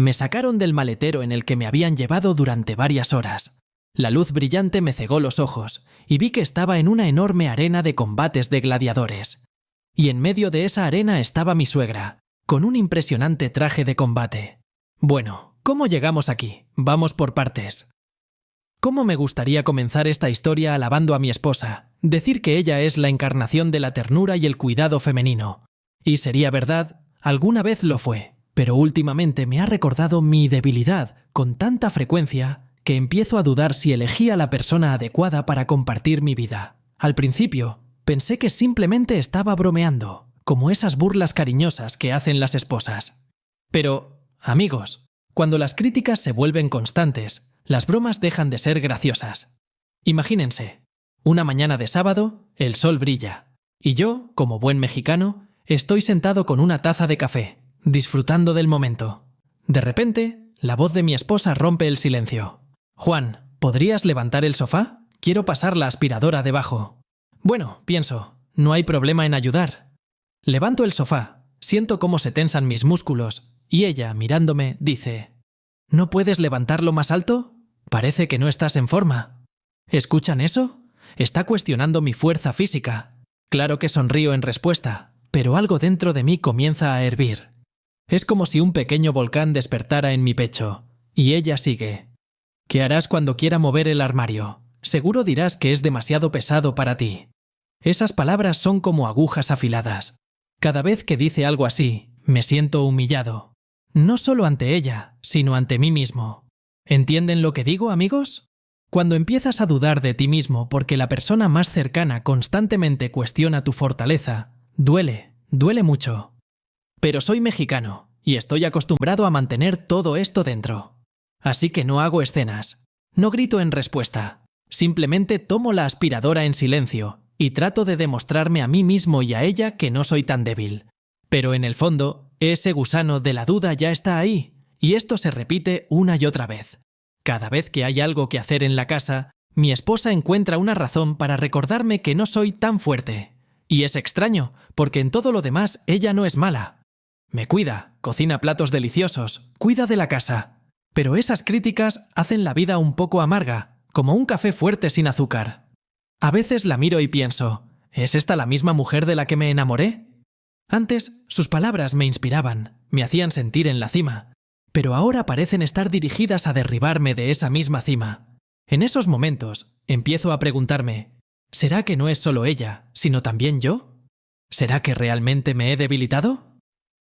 Me sacaron del maletero en el que me habían llevado durante varias horas. La luz brillante me cegó los ojos y vi que estaba en una enorme arena de combates de gladiadores. Y en medio de esa arena estaba mi suegra, con un impresionante traje de combate. Bueno, ¿cómo llegamos aquí? Vamos por partes. ¿Cómo me gustaría comenzar esta historia alabando a mi esposa? Decir que ella es la encarnación de la ternura y el cuidado femenino. Y sería verdad, alguna vez lo fue, pero últimamente me ha recordado mi debilidad con tanta frecuencia que empiezo a dudar si elegí a la persona adecuada para compartir mi vida. Al principio, pensé que simplemente estaba bromeando, como esas burlas cariñosas que hacen las esposas. Pero, amigos, cuando las críticas se vuelven constantes, las bromas dejan de ser graciosas. Imagínense, una mañana de sábado, el sol brilla, y yo, como buen mexicano, estoy sentado con una taza de café, disfrutando del momento. De repente, la voz de mi esposa rompe el silencio. «Juan, ¿podrías levantar el sofá? Quiero pasar la aspiradora debajo». Bueno, pienso, no hay problema en ayudar. Levanto el sofá, siento cómo se tensan mis músculos, y ella, mirándome, dice: «¿No puedes levantarlo más alto? Parece que no estás en forma». ¿Escuchan eso? Está cuestionando mi fuerza física. Claro que sonrío en respuesta, pero algo dentro de mí comienza a hervir. Es como si un pequeño volcán despertara en mi pecho. Y ella sigue: «¿Qué harás cuando quiera mover el armario? Seguro dirás que es demasiado pesado para ti». Esas palabras son como agujas afiladas. Cada vez que dice algo así, me siento humillado. No solo ante ella, sino ante mí mismo. ¿Entienden lo que digo, amigos? Cuando empiezas a dudar de ti mismo porque la persona más cercana constantemente cuestiona tu fortaleza, duele mucho. Pero soy mexicano y estoy acostumbrado a mantener todo esto dentro. Así que no hago escenas, no grito en respuesta, simplemente tomo la aspiradora en silencio y trato de demostrarme a mí mismo y a ella que no soy tan débil. Pero en el fondo, ese gusano de la duda ya está ahí, y esto se repite una y otra vez. Cada vez que hay algo que hacer en la casa, mi esposa encuentra una razón para recordarme que no soy tan fuerte. Y es extraño, porque en todo lo demás ella no es mala. Me cuida, cocina platos deliciosos, cuida de la casa. Pero esas críticas hacen la vida un poco amarga, como un café fuerte sin azúcar. A veces la miro y pienso: ¿es esta la misma mujer de la que me enamoré? Antes, sus palabras me inspiraban, me hacían sentir en la cima, pero ahora parecen estar dirigidas a derribarme de esa misma cima. En esos momentos, empiezo a preguntarme: ¿será que no es solo ella, sino también yo? ¿Será que realmente me he debilitado?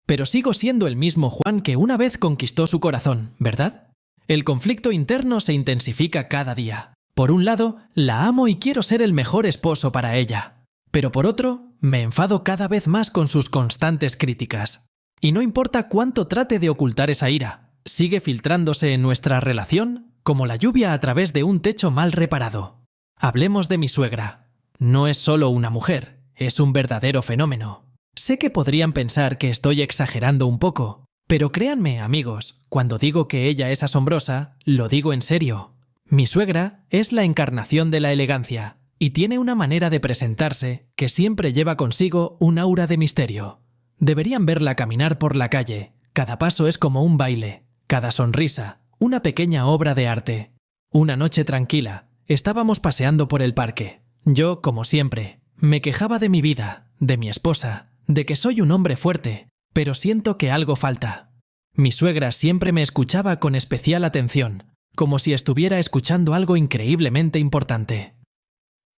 Pero sigo siendo el mismo Juan que una vez conquistó su corazón, ¿verdad? El conflicto interno se intensifica cada día. Por un lado, la amo y quiero ser el mejor esposo para ella. Pero por otro, me enfado cada vez más con sus constantes críticas. Y no importa cuánto trate de ocultar esa ira, sigue filtrándose en nuestra relación como la lluvia a través de un techo mal reparado. Hablemos de mi suegra. No es solo una mujer, es un verdadero fenómeno. Sé que podrían pensar que estoy exagerando un poco, pero créanme, amigos, cuando digo que ella es asombrosa, lo digo en serio. Mi suegra es la encarnación de la elegancia y tiene una manera de presentarse que siempre lleva consigo un aura de misterio. Deberían verla caminar por la calle. Cada paso es como un baile, cada sonrisa, una pequeña obra de arte. Una noche tranquila, estábamos paseando por el parque. Yo, como siempre, me quejaba de mi vida, de mi esposa, de que soy un hombre fuerte, pero siento que algo falta. Mi suegra siempre me escuchaba con especial atención, como si estuviera escuchando algo increíblemente importante.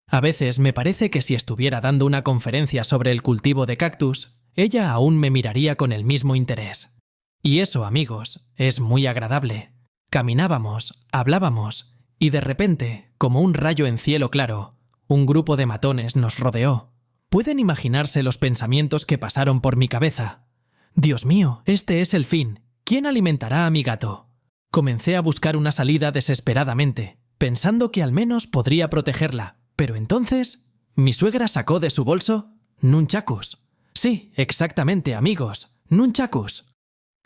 A veces me parece que si estuviera dando una conferencia sobre el cultivo de cactus, ella aún me miraría con el mismo interés. Y eso, amigos, es muy agradable. Caminábamos, hablábamos, y de repente, como un rayo en cielo claro, un grupo de matones nos rodeó. ¿Pueden imaginarse los pensamientos que pasaron por mi cabeza? Dios mío, este es el fin. ¿Quién alimentará a mi gato? Comencé a buscar una salida desesperadamente, pensando que al menos podría protegerla. Pero entonces, mi suegra sacó de su bolso nunchakus. Sí, exactamente, amigos, nunchakus.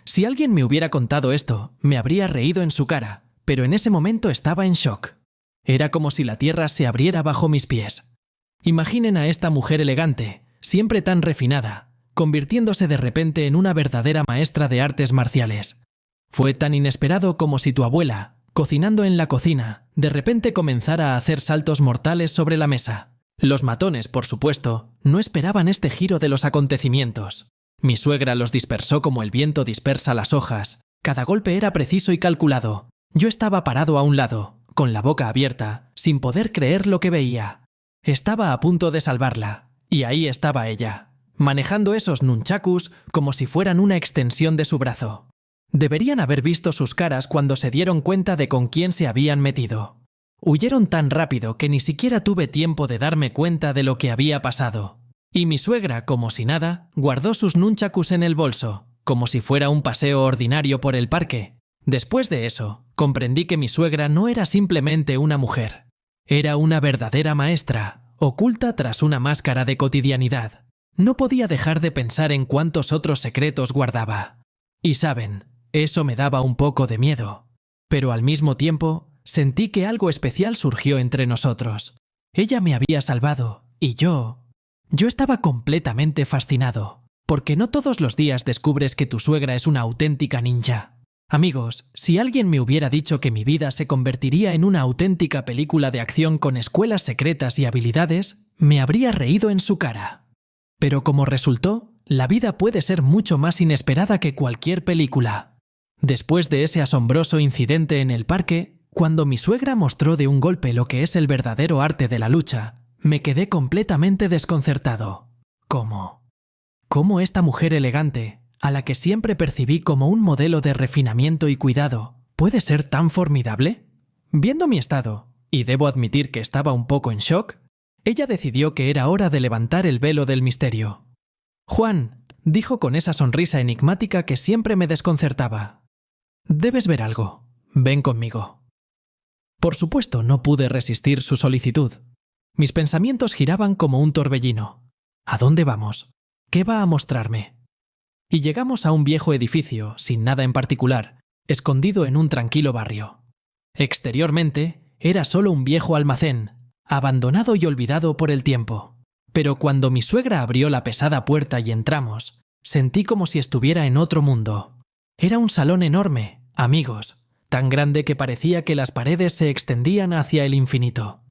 Si alguien me hubiera contado esto, me habría reído en su cara, pero en ese momento estaba en shock. Era como si la tierra se abriera bajo mis pies. Imaginen a esta mujer elegante, siempre tan refinada, convirtiéndose de repente en una verdadera maestra de artes marciales. Fue tan inesperado como si tu abuela, cocinando en la cocina, de repente comenzara a hacer saltos mortales sobre la mesa. Los matones, por supuesto, no esperaban este giro de los acontecimientos. Mi suegra los dispersó como el viento dispersa las hojas. Cada golpe era preciso y calculado. Yo estaba parado a un lado, con la boca abierta, sin poder creer lo que veía. Estaba a punto de salvarla, y ahí estaba ella, manejando esos nunchakus como si fueran una extensión de su brazo. Deberían haber visto sus caras cuando se dieron cuenta de con quién se habían metido. Huyeron tan rápido que ni siquiera tuve tiempo de darme cuenta de lo que había pasado. Y mi suegra, como si nada, guardó sus nunchakus en el bolso, como si fuera un paseo ordinario por el parque. Después de eso, comprendí que mi suegra no era simplemente una mujer. Era una verdadera maestra, oculta tras una máscara de cotidianidad. No podía dejar de pensar en cuántos otros secretos guardaba. Y saben, eso me daba un poco de miedo. Pero al mismo tiempo, sentí que algo especial surgió entre nosotros. Ella me había salvado, y yo estaba completamente fascinado, porque no todos los días descubres que tu suegra es una auténtica ninja. Amigos, si alguien me hubiera dicho que mi vida se convertiría en una auténtica película de acción con escuelas secretas y habilidades, me habría reído en su cara. Pero como resultó, la vida puede ser mucho más inesperada que cualquier película. Después de ese asombroso incidente en el parque, cuando mi suegra mostró de un golpe lo que es el verdadero arte de la lucha, me quedé completamente desconcertado. ¿Cómo esta mujer elegante, a la que siempre percibí como un modelo de refinamiento y cuidado, puede ser tan formidable? Viendo mi estado, y debo admitir que estaba un poco en shock, ella decidió que era hora de levantar el velo del misterio. «Juan», dijo con esa sonrisa enigmática que siempre me desconcertaba, «debes ver algo. Ven conmigo». Por supuesto, no pude resistir su solicitud. Mis pensamientos giraban como un torbellino. ¿A dónde vamos? ¿Qué va a mostrarme? Y llegamos a un viejo edificio, sin nada en particular, escondido en un tranquilo barrio. Exteriormente, era solo un viejo almacén, abandonado y olvidado por el tiempo. Pero cuando mi suegra abrió la pesada puerta y entramos, sentí como si estuviera en otro mundo. Era un salón enorme, amigos, tan grande que parecía que las paredes se extendían hacia el infinito.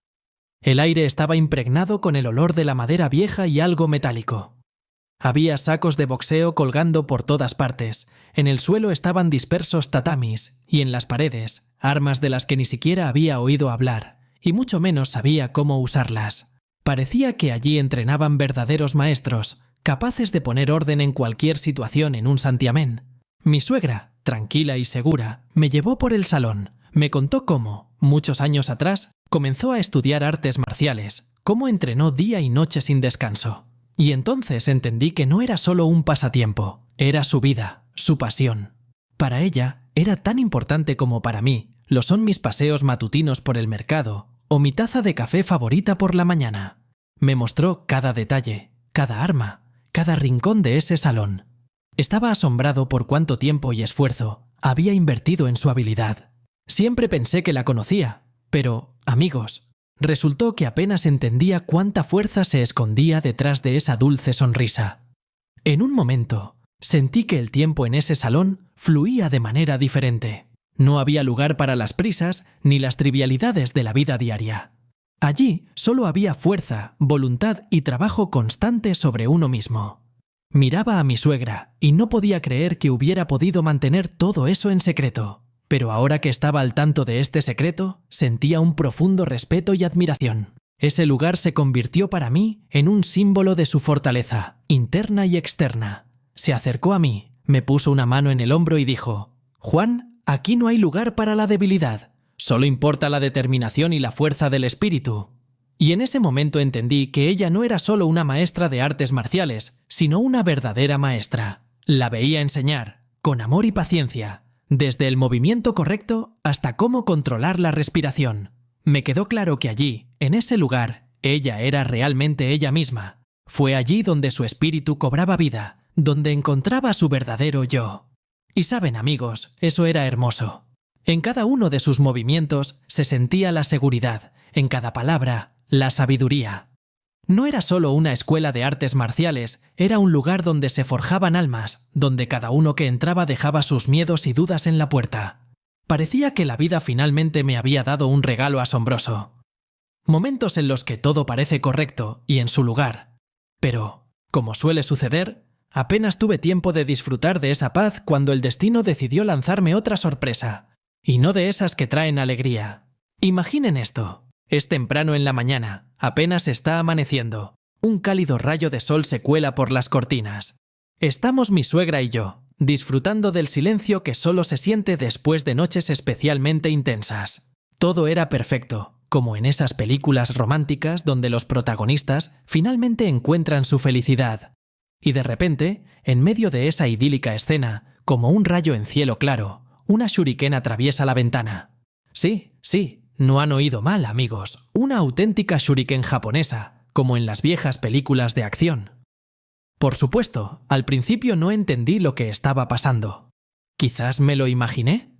El aire estaba impregnado con el olor de la madera vieja y algo metálico. Había sacos de boxeo colgando por todas partes, en el suelo estaban dispersos tatamis y en las paredes, armas de las que ni siquiera había oído hablar, y mucho menos sabía cómo usarlas. Parecía que allí entrenaban verdaderos maestros, capaces de poner orden en cualquier situación en un santiamén. Mi suegra, tranquila y segura, me llevó por el salón, me contó cómo, muchos años atrás, comenzó a estudiar artes marciales, cómo entrenó día y noche sin descanso. Y entonces entendí que no era solo un pasatiempo, era su vida, su pasión. Para ella, era tan importante como para mí, lo son mis paseos matutinos por el mercado o mi taza de café favorita por la mañana. Me mostró cada detalle, cada arma, cada rincón de ese salón. Estaba asombrado por cuánto tiempo y esfuerzo había invertido en su habilidad. Siempre pensé que la conocía, pero, amigos, resultó que apenas entendía cuánta fuerza se escondía detrás de esa dulce sonrisa. En un momento, sentí que el tiempo en ese salón fluía de manera diferente. No había lugar para las prisas ni las trivialidades de la vida diaria. Allí solo había fuerza, voluntad y trabajo constante sobre uno mismo. Miraba a mi suegra y no podía creer que hubiera podido mantener todo eso en secreto. Pero ahora que estaba al tanto de este secreto, sentía un profundo respeto y admiración. Ese lugar se convirtió para mí en un símbolo de su fortaleza, interna y externa. Se acercó a mí, me puso una mano en el hombro y dijo: «Juan, aquí no hay lugar para la debilidad, solo importa la determinación y la fuerza del espíritu». Y en ese momento entendí que ella no era solo una maestra de artes marciales, sino una verdadera maestra. La veía enseñar, con amor y paciencia, desde el movimiento correcto hasta cómo controlar la respiración. Me quedó claro que allí, en ese lugar, ella era realmente ella misma. Fue allí donde su espíritu cobraba vida, donde encontraba su verdadero yo. Y saben, amigos, eso era hermoso. En cada uno de sus movimientos se sentía la seguridad, en cada palabra, la sabiduría. No era solo una escuela de artes marciales, era un lugar donde se forjaban almas, donde cada uno que entraba dejaba sus miedos y dudas en la puerta. Parecía que la vida finalmente me había dado un regalo asombroso. Momentos en los que todo parece correcto y en su lugar. Pero, como suele suceder, apenas tuve tiempo de disfrutar de esa paz cuando el destino decidió lanzarme otra sorpresa. Y no de esas que traen alegría. Imaginen esto. Es temprano en la mañana, apenas está amaneciendo. Un cálido rayo de sol se cuela por las cortinas. Estamos mi suegra y yo, disfrutando del silencio que solo se siente después de noches especialmente intensas. Todo era perfecto, como en esas películas románticas donde los protagonistas finalmente encuentran su felicidad. Y de repente, en medio de esa idílica escena, como un rayo en cielo claro, una shuriken atraviesa la ventana. Sí, no han oído mal, amigos, una auténtica shuriken japonesa, como en las viejas películas de acción. Por supuesto, al principio no entendí lo que estaba pasando. ¿Quizás me lo imaginé?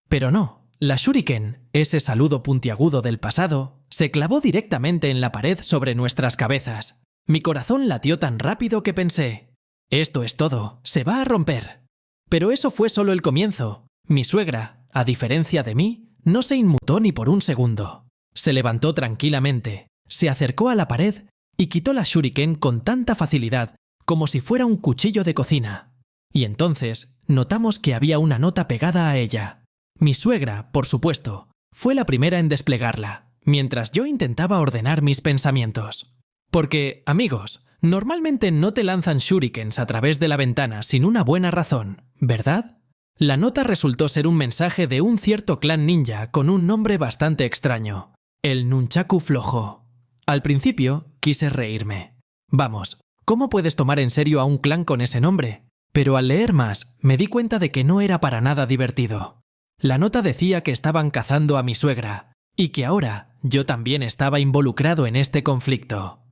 Pero no, la shuriken, ese saludo puntiagudo del pasado, se clavó directamente en la pared sobre nuestras cabezas. Mi corazón latió tan rápido que pensé, esto es todo, se va a romper. Pero eso fue solo el comienzo. Mi suegra, a diferencia de mí, no se inmutó ni por un segundo. Se levantó tranquilamente, se acercó a la pared y quitó la shuriken con tanta facilidad como si fuera un cuchillo de cocina. Y entonces notamos que había una nota pegada a ella. Mi suegra, por supuesto, fue la primera en desplegarla, mientras yo intentaba ordenar mis pensamientos. Porque, amigos, normalmente no te lanzan shurikens a través de la ventana sin una buena razón, ¿verdad? La nota resultó ser un mensaje de un cierto clan ninja con un nombre bastante extraño, el Nunchaku Flojo. Al principio quise reírme. Vamos, ¿cómo puedes tomar en serio a un clan con ese nombre? Pero al leer más, me di cuenta de que no era para nada divertido. La nota decía que estaban cazando a mi suegra, y que ahora yo también estaba involucrado en este conflicto.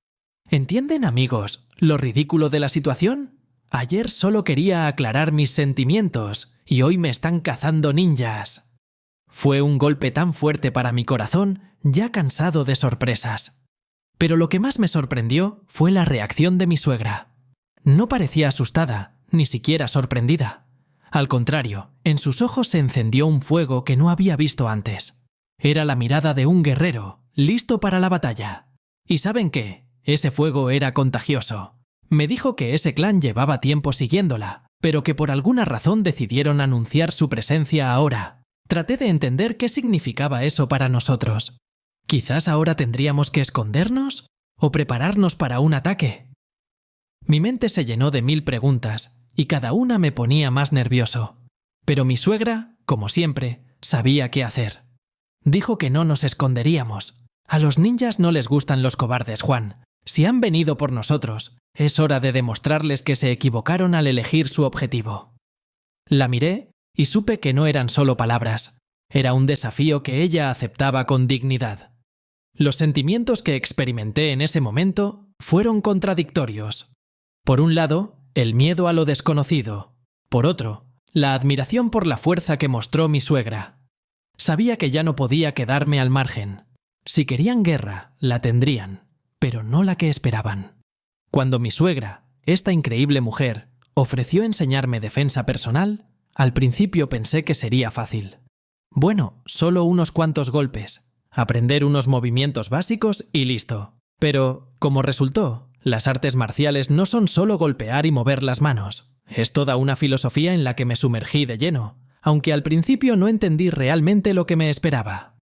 ¿Entienden, amigos, lo ridículo de la situación? Ayer solo quería aclarar mis sentimientos, y hoy me están cazando ninjas. Fue un golpe tan fuerte para mi corazón, ya cansado de sorpresas. Pero lo que más me sorprendió fue la reacción de mi suegra. No parecía asustada, ni siquiera sorprendida. Al contrario, en sus ojos se encendió un fuego que no había visto antes. Era la mirada de un guerrero, listo para la batalla. ¿Y saben qué? Ese fuego era contagioso. Me dijo que ese clan llevaba tiempo siguiéndola, pero que por alguna razón decidieron anunciar su presencia ahora. Traté de entender qué significaba eso para nosotros. ¿Quizás ahora tendríamos que escondernos? ¿O prepararnos para un ataque? Mi mente se llenó de 1000 preguntas, y cada una me ponía más nervioso. Pero mi suegra, como siempre, sabía qué hacer. Dijo que no nos esconderíamos. A los ninjas no les gustan los cobardes, Juan. Si han venido por nosotros, es hora de demostrarles que se equivocaron al elegir su objetivo. La miré y supe que no eran solo palabras. Era un desafío que ella aceptaba con dignidad. Los sentimientos que experimenté en ese momento fueron contradictorios. Por un lado, el miedo a lo desconocido. Por otro, la admiración por la fuerza que mostró mi suegra. Sabía que ya no podía quedarme al margen. Si querían guerra, la tendrían, pero no la que esperaban. Cuando mi suegra, esta increíble mujer, ofreció enseñarme defensa personal, al principio pensé que sería fácil. Bueno, solo unos cuantos golpes, aprender unos movimientos básicos y listo. Pero, como resultó, las artes marciales no son solo golpear y mover las manos. Es toda una filosofía en la que me sumergí de lleno, aunque al principio no entendí realmente lo que me esperaba.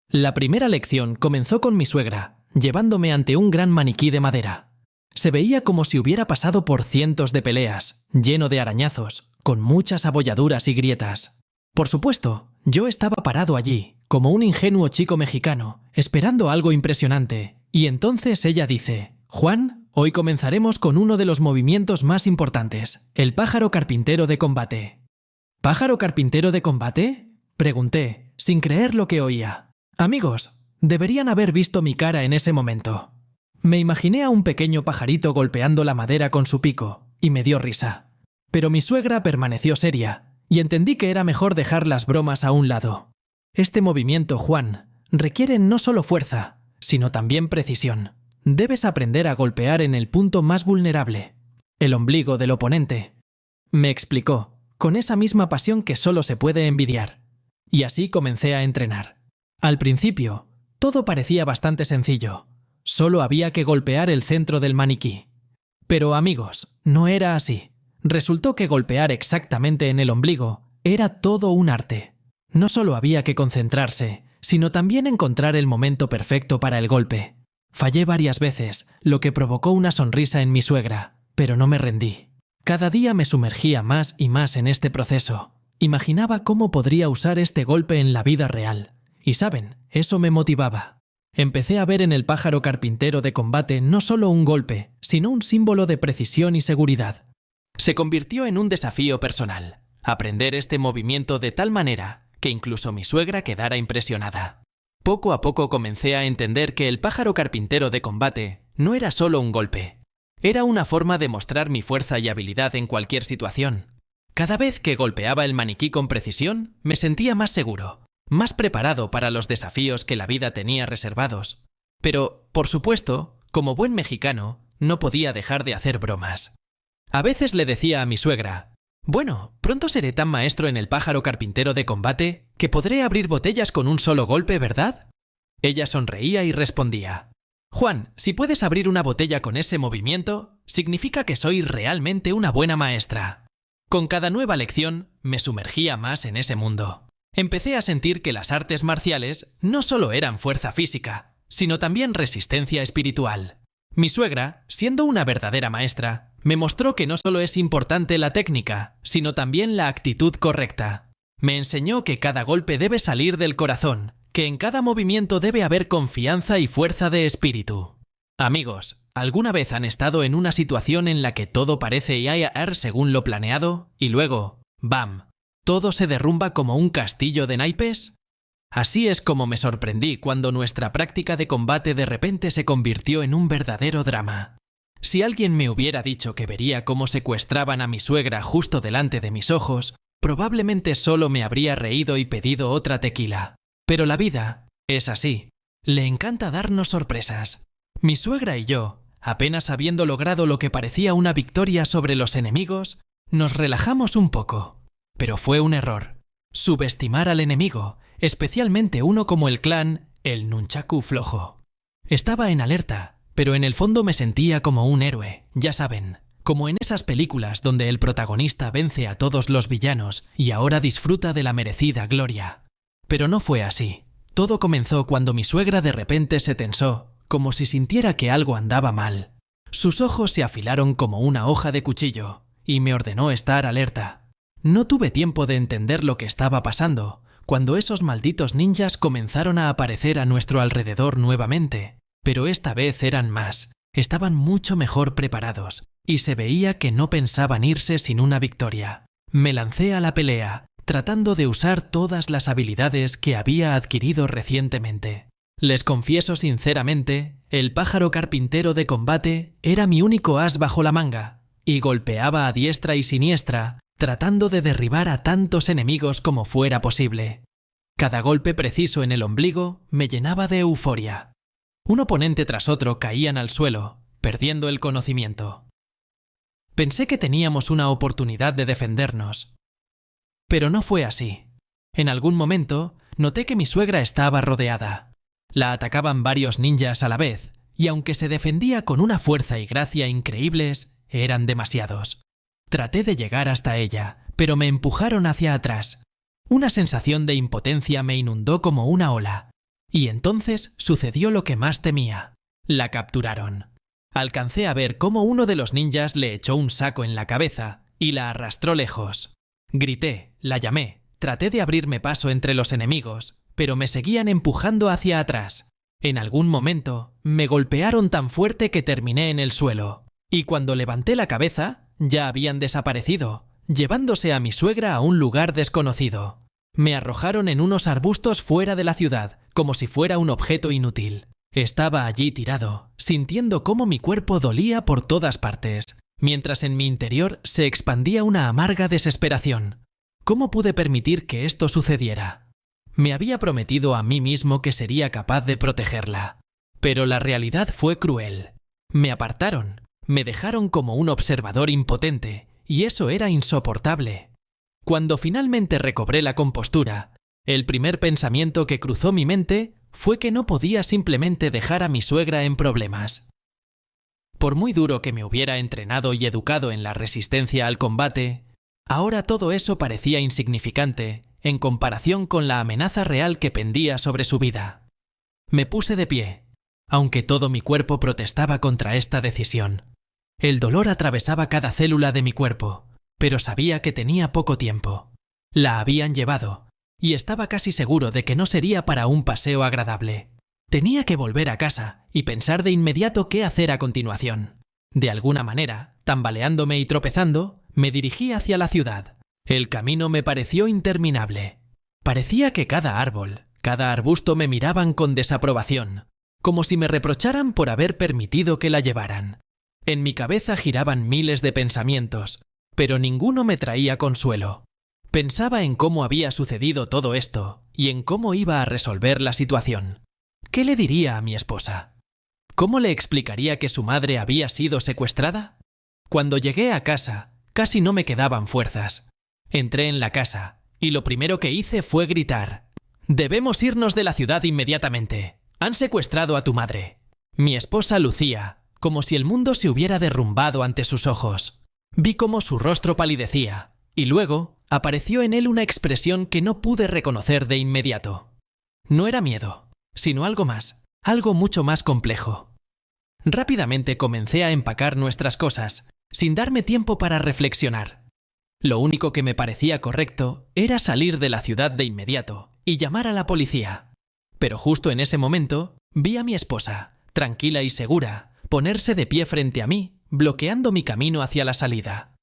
La primera lección comenzó con mi suegra, llevándome ante un gran maniquí de madera. Se veía como si hubiera pasado por cientos de peleas, lleno de arañazos, con muchas abolladuras y grietas. Por supuesto, yo estaba parado allí, como un ingenuo chico mexicano, esperando algo impresionante, y entonces ella dice: «Juan, hoy comenzaremos con uno de los movimientos más importantes, el pájaro carpintero de combate». ¿Pájaro carpintero de combate?, pregunté, sin creer lo que oía. Amigos, deberían haber visto mi cara en ese momento. Me imaginé a un pequeño pajarito golpeando la madera con su pico, y me dio risa. Pero mi suegra permaneció seria, y entendí que era mejor dejar las bromas a un lado. Este movimiento, Juan, requiere no solo fuerza, sino también precisión. Debes aprender a golpear en el punto más vulnerable, el ombligo del oponente. Me explicó, con esa misma pasión que solo se puede envidiar. Y así comencé a entrenar. Al principio, todo parecía bastante sencillo. Solo había que golpear el centro del maniquí. Pero amigos, no era así. Resultó que golpear exactamente en el ombligo era todo un arte. No solo había que concentrarse, sino también encontrar el momento perfecto para el golpe. Fallé varias veces, lo que provocó una sonrisa en mi suegra, pero no me rendí. Cada día me sumergía más y más en este proceso. Imaginaba cómo podría usar este golpe en la vida real. Y saben, eso me motivaba. Empecé a ver en el pájaro carpintero de combate no solo un golpe, sino un símbolo de precisión y seguridad. Se convirtió en un desafío personal, aprender este movimiento de tal manera que incluso mi suegra quedara impresionada. Poco a poco comencé a entender que el pájaro carpintero de combate no era solo un golpe. Era una forma de mostrar mi fuerza y habilidad en cualquier situación. Cada vez que golpeaba el maniquí con precisión, me sentía más seguro, más preparado para los desafíos que la vida tenía reservados. Pero, por supuesto, como buen mexicano, no podía dejar de hacer bromas. A veces le decía a mi suegra: «Bueno, pronto seré tan maestro en el pájaro carpintero de combate que podré abrir botellas con un solo golpe, ¿verdad?». Ella sonreía y respondía: «Juan, si puedes abrir una botella con ese movimiento, significa que soy realmente una buena maestra». Con cada nueva lección, me sumergía más en ese mundo. Empecé a sentir que las artes marciales no solo eran fuerza física, sino también resistencia espiritual. Mi suegra, siendo una verdadera maestra, me mostró que no solo es importante la técnica, sino también la actitud correcta. Me enseñó que cada golpe debe salir del corazón, que en cada movimiento debe haber confianza y fuerza de espíritu. Amigos, ¿alguna vez han estado en una situación en la que todo parece ir según lo planeado y luego, ¡bam!, todo se derrumba como un castillo de naipes? Así es como me sorprendí cuando nuestra práctica de combate de repente se convirtió en un verdadero drama. Si alguien me hubiera dicho que vería cómo secuestraban a mi suegra justo delante de mis ojos, probablemente solo me habría reído y pedido otra tequila. Pero la vida es así. Le encanta darnos sorpresas. Mi suegra y yo, apenas habiendo logrado lo que parecía una victoria sobre los enemigos, nos relajamos un poco. Pero fue un error. Subestimar al enemigo, especialmente uno como el clan, el Nunchaku Flojo. Estaba en alerta, pero en el fondo me sentía como un héroe, ya saben, como en esas películas donde el protagonista vence a todos los villanos y ahora disfruta de la merecida gloria. Pero no fue así. Todo comenzó cuando mi suegra de repente se tensó, como si sintiera que algo andaba mal. Sus ojos se afilaron como una hoja de cuchillo y me ordenó estar alerta. No tuve tiempo de entender lo que estaba pasando, cuando esos malditos ninjas comenzaron a aparecer a nuestro alrededor nuevamente. Pero esta vez eran más, estaban mucho mejor preparados, y se veía que no pensaban irse sin una victoria. Me lancé a la pelea, tratando de usar todas las habilidades que había adquirido recientemente. Les confieso sinceramente, el pájaro carpintero de combate era mi único as bajo la manga, y golpeaba a diestra y siniestra, tratando de derribar a tantos enemigos como fuera posible. Cada golpe preciso en el ombligo me llenaba de euforia. Un oponente tras otro caían al suelo, perdiendo el conocimiento. Pensé que teníamos una oportunidad de defendernos. Pero no fue así. En algún momento, noté que mi suegra estaba rodeada. La atacaban varios ninjas a la vez, y aunque se defendía con una fuerza y gracia increíbles, eran demasiados. Traté de llegar hasta ella, pero me empujaron hacia atrás. Una sensación de impotencia me inundó como una ola. Y entonces sucedió lo que más temía. La capturaron. Alcancé a ver cómo uno de los ninjas le echó un saco en la cabeza y la arrastró lejos. Grité, la llamé, traté de abrirme paso entre los enemigos, pero me seguían empujando hacia atrás. En algún momento, me golpearon tan fuerte que terminé en el suelo. Y cuando levanté la cabeza, ya habían desaparecido, llevándose a mi suegra a un lugar desconocido. Me arrojaron en unos arbustos fuera de la ciudad, como si fuera un objeto inútil. Estaba allí tirado, sintiendo cómo mi cuerpo dolía por todas partes, mientras en mi interior se expandía una amarga desesperación. ¿Cómo pude permitir que esto sucediera? Me había prometido a mí mismo que sería capaz de protegerla. Pero la realidad fue cruel. Me apartaron, me dejaron como un observador impotente, y eso era insoportable. Cuando finalmente recobré la compostura, el primer pensamiento que cruzó mi mente fue que no podía simplemente dejar a mi suegra en problemas. Por muy duro que me hubiera entrenado y educado en la resistencia al combate, ahora todo eso parecía insignificante en comparación con la amenaza real que pendía sobre su vida. Me puse de pie, aunque todo mi cuerpo protestaba contra esta decisión. El dolor atravesaba cada célula de mi cuerpo, pero sabía que tenía poco tiempo. La habían llevado, y estaba casi seguro de que no sería para un paseo agradable. Tenía que volver a casa y pensar de inmediato qué hacer a continuación. De alguna manera, tambaleándome y tropezando, me dirigí hacia la ciudad. El camino me pareció interminable. Parecía que cada árbol, cada arbusto me miraban con desaprobación, como si me reprocharan por haber permitido que la llevaran. En mi cabeza giraban miles de pensamientos, pero ninguno me traía consuelo. Pensaba en cómo había sucedido todo esto y en cómo iba a resolver la situación. ¿Qué le diría a mi esposa? ¿Cómo le explicaría que su madre había sido secuestrada? Cuando llegué a casa, casi no me quedaban fuerzas. Entré en la casa y lo primero que hice fue gritar: «¡Debemos irnos de la ciudad inmediatamente! ¡Han secuestrado a tu madre!». Mi esposa lucía, como si el mundo se hubiera derrumbado ante sus ojos. Vi cómo su rostro palidecía, y luego apareció en él una expresión que no pude reconocer de inmediato. No era miedo, sino algo más, algo mucho más complejo. Rápidamente comencé a empacar nuestras cosas, sin darme tiempo para reflexionar. Lo único que me parecía correcto era salir de la ciudad de inmediato y llamar a la policía. Pero justo en ese momento vi a mi esposa, tranquila y segura, ponerse de pie frente a mí, bloqueando mi camino hacia la salida.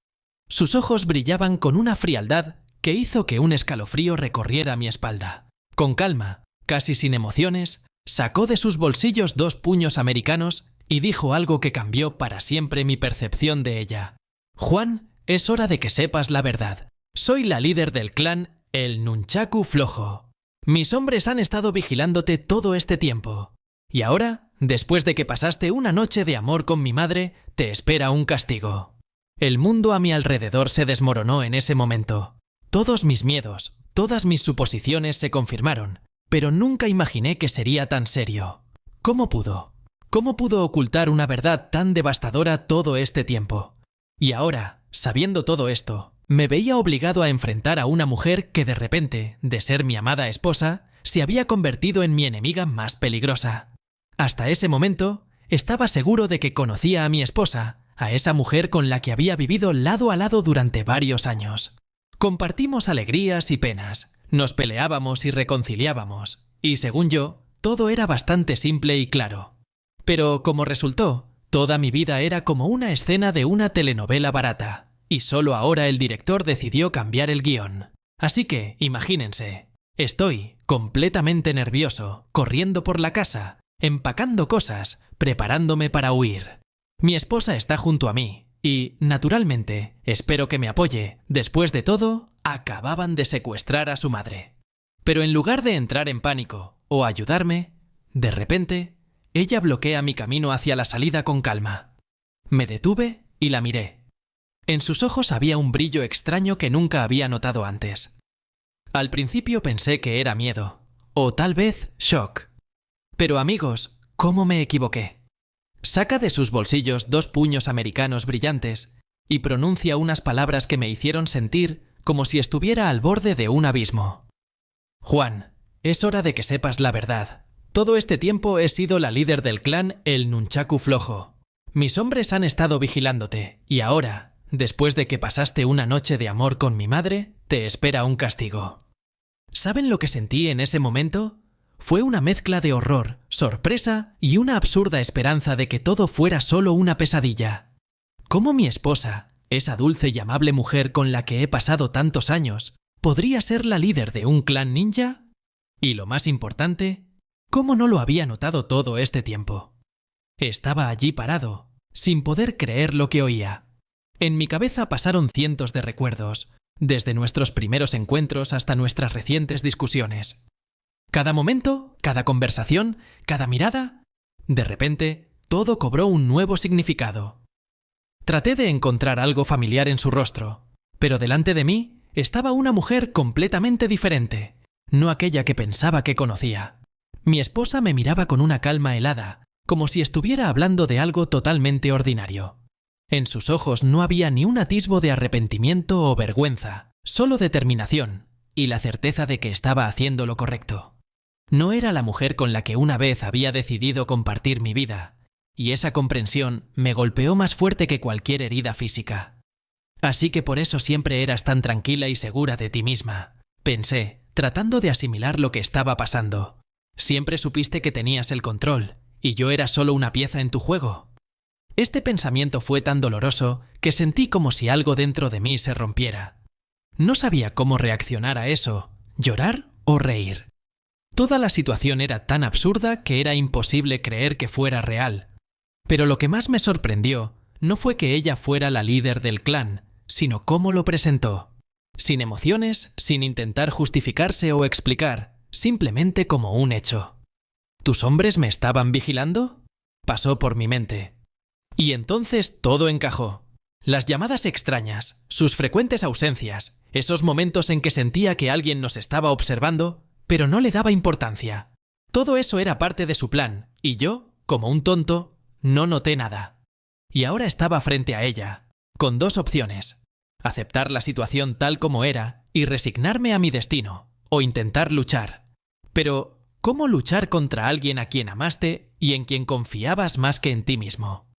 Sus ojos brillaban con una frialdad que hizo que un escalofrío recorriera mi espalda. Con calma, casi sin emociones, sacó de sus bolsillos 2 puños americanos y dijo algo que cambió para siempre mi percepción de ella. «Juan, es hora de que sepas la verdad. Soy la líder del clan, el Nunchaku Flojo. Mis hombres han estado vigilándote todo este tiempo. Y ahora, después de que pasaste una noche de amor con mi madre, te espera un castigo». El mundo a mi alrededor se desmoronó en ese momento. Todos mis miedos, todas mis suposiciones se confirmaron, pero nunca imaginé que sería tan serio. ¿Cómo pudo? ¿Cómo pudo ocultar una verdad tan devastadora todo este tiempo? Y ahora, sabiendo todo esto, me veía obligado a enfrentar a una mujer que de repente, de ser mi amada esposa, se había convertido en mi enemiga más peligrosa. Hasta ese momento, estaba seguro de que conocía a mi esposa, a esa mujer con la que había vivido lado a lado durante varios años. Compartimos alegrías y penas, nos peleábamos y reconciliábamos, y según yo, todo era bastante simple y claro. Pero como resultó, toda mi vida era como una escena de una telenovela barata, y solo ahora el director decidió cambiar el guión. Así que, imagínense, estoy completamente nervioso, corriendo por la casa, empacando cosas, preparándome para huir. Mi esposa está junto a mí y, naturalmente, espero que me apoye. Después de todo, acababan de secuestrar a su madre. Pero en lugar de entrar en pánico o ayudarme, de repente, ella bloquea mi camino hacia la salida con calma. Me detuve y la miré. En sus ojos había un brillo extraño que nunca había notado antes. Al principio pensé que era miedo, o tal vez shock. Pero amigos, ¿cómo me equivoqué? Saca de sus bolsillos 2 puños americanos brillantes y pronuncia unas palabras que me hicieron sentir como si estuviera al borde de un abismo. «Juan, es hora de que sepas la verdad. Todo este tiempo he sido la líder del clan el Nunchaku Flojo. Mis hombres han estado vigilándote y ahora, después de que pasaste una noche de amor con mi madre, te espera un castigo». ¿Saben lo que sentí en ese momento? Fue una mezcla de horror, sorpresa y una absurda esperanza de que todo fuera solo una pesadilla. ¿Cómo mi esposa, esa dulce y amable mujer con la que he pasado tantos años, podría ser la líder de un clan ninja? Y lo más importante, ¿cómo no lo había notado todo este tiempo? Estaba allí parado, sin poder creer lo que oía. En mi cabeza pasaron cientos de recuerdos, desde nuestros primeros encuentros hasta nuestras recientes discusiones. Cada momento, cada conversación, cada mirada, De repente, todo cobró un nuevo significado. Traté de encontrar algo familiar en su rostro, pero delante de mí estaba una mujer completamente diferente, no aquella que pensaba que conocía. Mi esposa me miraba con una calma helada, como si estuviera hablando de algo totalmente ordinario. En sus ojos no había ni un atisbo de arrepentimiento o vergüenza, solo determinación y la certeza de que estaba haciendo lo correcto. No era la mujer con la que una vez había decidido compartir mi vida, y esa comprensión me golpeó más fuerte que cualquier herida física. Así que por eso siempre eras tan tranquila y segura de ti misma, pensé, tratando de asimilar lo que estaba pasando. Siempre supiste que tenías el control, y yo era solo una pieza en tu juego. Este pensamiento fue tan doloroso que sentí como si algo dentro de mí se rompiera. No sabía cómo reaccionar a eso, llorar o reír. Toda la situación era tan absurda que era imposible creer que fuera real. Pero lo que más me sorprendió no fue que ella fuera la líder del clan, sino cómo lo presentó. Sin emociones, sin intentar justificarse o explicar, simplemente como un hecho. ¿Tus hombres me estaban vigilando? Pasó por mi mente. Y entonces todo encajó. Las llamadas extrañas, sus frecuentes ausencias, esos momentos en que sentía que alguien nos estaba observando, pero no le daba importancia. Todo eso era parte de su plan, y yo, como un tonto, no noté nada. Y ahora estaba frente a ella, con dos opciones: aceptar la situación tal como era y resignarme a mi destino, o intentar luchar. Pero, ¿cómo luchar contra alguien a quien amaste y en quien confiabas más que en ti mismo?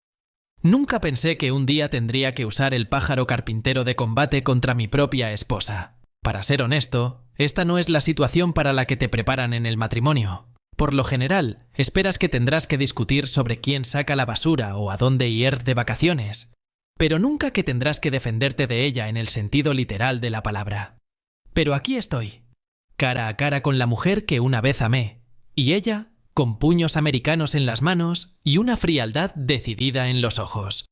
Nunca pensé que un día tendría que usar el pájaro carpintero de combate contra mi propia esposa. Para ser honesto, esta no es la situación para la que te preparan en el matrimonio. Por lo general, esperas que tendrás que discutir sobre quién saca la basura o a dónde ir de vacaciones, pero nunca que tendrás que defenderte de ella en el sentido literal de la palabra. Pero aquí estoy, cara a cara con la mujer que una vez amé, y ella con puños americanos en las manos y una frialdad decidida en los ojos.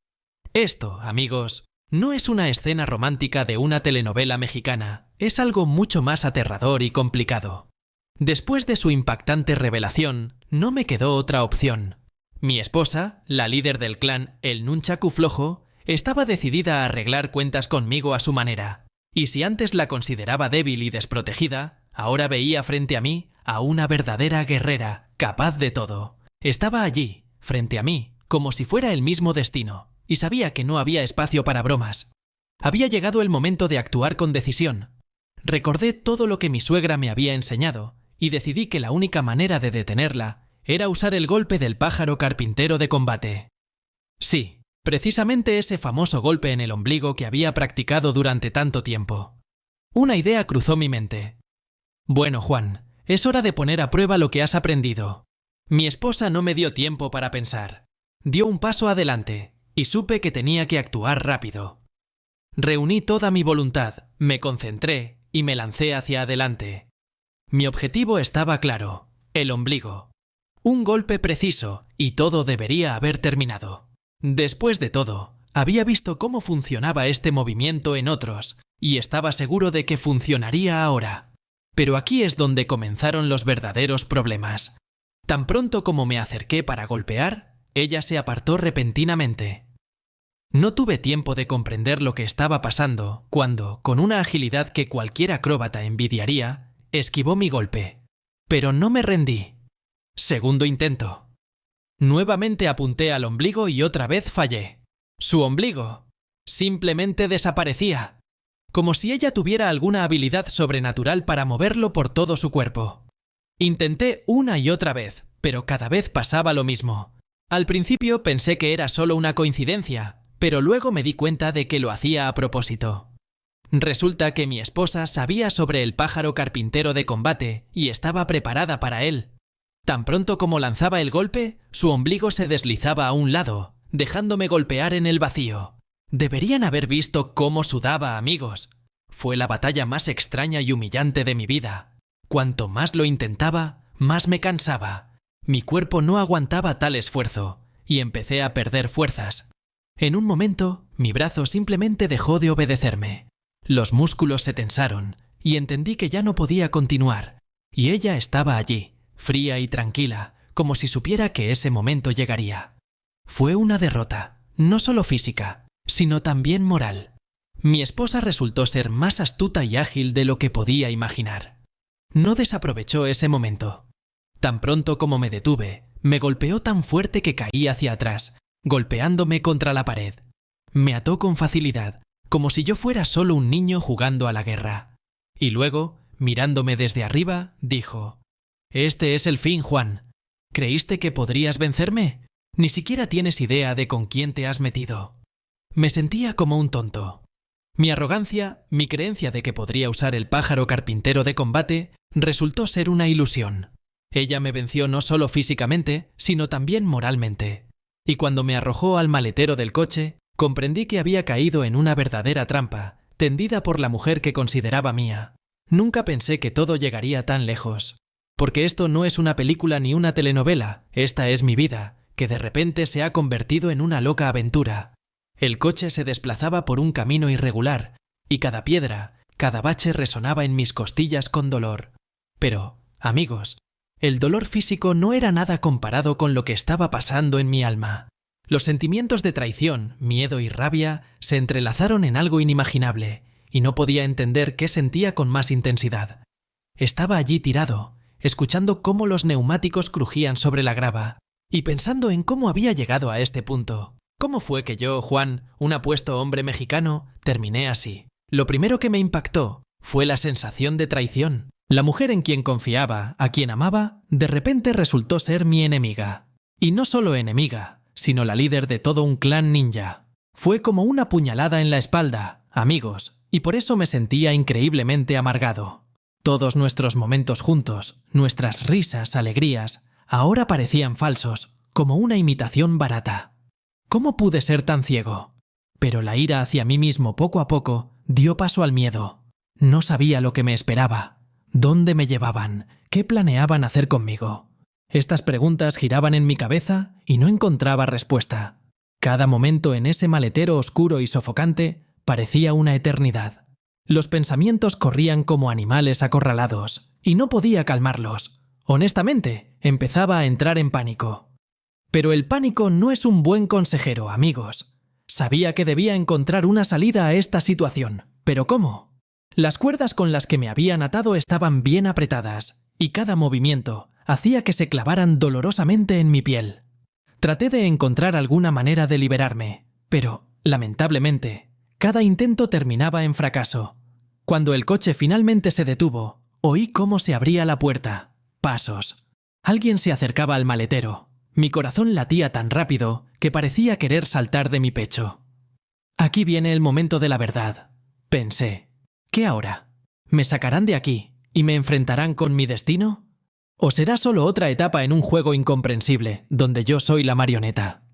Esto, amigos, no es una escena romántica de una telenovela mexicana, es algo mucho más aterrador y complicado. Después de su impactante revelación, no me quedó otra opción. Mi esposa, la líder del clan El Nunchaku Flojo, estaba decidida a arreglar cuentas conmigo a su manera, y si antes la consideraba débil y desprotegida, ahora veía frente a mí a una verdadera guerrera, capaz de todo. Estaba allí, frente a mí, como si fuera el mismo destino, y sabía que no había espacio para bromas. Había llegado el momento de actuar con decisión. Recordé todo lo que mi suegra me había enseñado, y decidí que la única manera de detenerla era usar el golpe del pájaro carpintero de combate. Sí, precisamente ese famoso golpe en el ombligo que había practicado durante tanto tiempo. Una idea cruzó mi mente. Bueno, Juan, es hora de poner a prueba lo que has aprendido. Mi esposa no me dio tiempo para pensar. Dio un paso adelante, y supe que tenía que actuar rápido. Reuní toda mi voluntad, me concentré y me lancé hacia adelante. Mi objetivo estaba claro: el ombligo. Un golpe preciso y todo debería haber terminado. Después de todo, había visto cómo funcionaba este movimiento en otros y estaba seguro de que funcionaría ahora. Pero aquí es donde comenzaron los verdaderos problemas. Tan pronto como me acerqué para golpear, ella se apartó repentinamente. No tuve tiempo de comprender lo que estaba pasando cuando, con una agilidad que cualquier acróbata envidiaría, esquivó mi golpe. Pero no me rendí. Segundo intento. Nuevamente apunté al ombligo y otra vez fallé. Su ombligo simplemente desaparecía, como si ella tuviera alguna habilidad sobrenatural para moverlo por todo su cuerpo. Intenté una y otra vez, pero cada vez pasaba lo mismo. Al principio pensé que era solo una coincidencia, pero luego me di cuenta de que lo hacía a propósito. Resulta que mi esposa sabía sobre el pájaro carpintero de combate y estaba preparada para él. Tan pronto como lanzaba el golpe, su ombligo se deslizaba a un lado, dejándome golpear en el vacío. Deberían haber visto cómo sudaba, amigos. Fue la batalla más extraña y humillante de mi vida. Cuanto más lo intentaba, más me cansaba. Mi cuerpo no aguantaba tal esfuerzo, y empecé a perder fuerzas. En un momento, mi brazo simplemente dejó de obedecerme. Los músculos se tensaron, y entendí que ya no podía continuar. Y ella estaba allí, fría y tranquila, como si supiera que ese momento llegaría. Fue una derrota, no solo física, sino también moral. Mi esposa resultó ser más astuta y ágil de lo que podía imaginar. No desaprovechó ese momento. Tan pronto como me detuve, me golpeó tan fuerte que caí hacia atrás, golpeándome contra la pared. Me ató con facilidad, como si yo fuera solo un niño jugando a la guerra. Y luego, mirándome desde arriba, dijo: «Este es el fin, Juan. ¿Creíste que podrías vencerme? Ni siquiera tienes idea de con quién te has metido». Me sentía como un tonto. Mi arrogancia, mi creencia de que podría usar el pájaro carpintero de combate, resultó ser una ilusión. Ella me venció no solo físicamente, sino también moralmente. Y cuando me arrojó al maletero del coche, comprendí que había caído en una verdadera trampa, tendida por la mujer que consideraba mía. Nunca pensé que todo llegaría tan lejos. Porque esto no es una película ni una telenovela, esta es mi vida, que de repente se ha convertido en una loca aventura. El coche se desplazaba por un camino irregular, y cada piedra, cada bache resonaba en mis costillas con dolor. Pero, amigos, el dolor físico no era nada comparado con lo que estaba pasando en mi alma. Los sentimientos de traición, miedo y rabia se entrelazaron en algo inimaginable, y no podía entender qué sentía con más intensidad. Estaba allí tirado, escuchando cómo los neumáticos crujían sobre la grava, y pensando en cómo había llegado a este punto. ¿Cómo fue que yo, Juan, un apuesto hombre mexicano, terminé así? Lo primero que me impactó fue la sensación de traición. La mujer en quien confiaba, a quien amaba, de repente resultó ser mi enemiga. Y no solo enemiga, sino la líder de todo un clan ninja. Fue como una puñalada en la espalda, amigos, y por eso me sentía increíblemente amargado. Todos nuestros momentos juntos, nuestras risas, alegrías, ahora parecían falsos, como una imitación barata. ¿Cómo pude ser tan ciego? Pero la ira hacia mí mismo poco a poco dio paso al miedo. No sabía lo que me esperaba. ¿Dónde me llevaban? ¿Qué planeaban hacer conmigo? Estas preguntas giraban en mi cabeza y no encontraba respuesta. Cada momento en ese maletero oscuro y sofocante parecía una eternidad. Los pensamientos corrían como animales acorralados y no podía calmarlos. Honestamente, empezaba a entrar en pánico. Pero el pánico no es un buen consejero, amigos. Sabía que debía encontrar una salida a esta situación. ¿Pero cómo? Las cuerdas con las que me habían atado estaban bien apretadas, y cada movimiento hacía que se clavaran dolorosamente en mi piel. Traté de encontrar alguna manera de liberarme, pero, lamentablemente, cada intento terminaba en fracaso. Cuando el coche finalmente se detuvo, oí cómo se abría la puerta. Pasos. Alguien se acercaba al maletero. Mi corazón latía tan rápido que parecía querer saltar de mi pecho. Aquí viene el momento de la verdad, pensé. ¿Qué ahora? ¿Me sacarán de aquí y me enfrentarán con mi destino? ¿O será solo otra etapa en un juego incomprensible, donde yo soy la marioneta?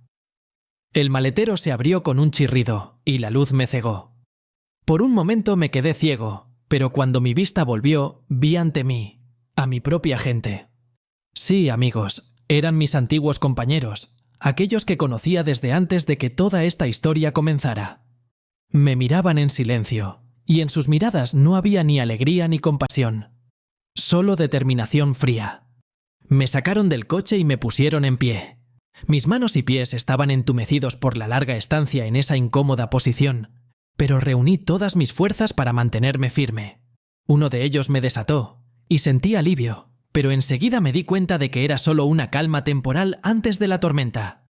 El maletero se abrió con un chirrido y la luz me cegó. Por un momento me quedé ciego, pero cuando mi vista volvió, vi ante mí, a mi propia gente. Sí, amigos, eran mis antiguos compañeros, aquellos que conocía desde antes de que toda esta historia comenzara. Me miraban en silencio, y en sus miradas no había ni alegría ni compasión, solo determinación fría. Me sacaron del coche y me pusieron en pie. Mis manos y pies estaban entumecidos por la larga estancia en esa incómoda posición, pero reuní todas mis fuerzas para mantenerme firme. Uno de ellos me desató, y sentí alivio, pero enseguida me di cuenta de que era solo una calma temporal antes de la tormenta.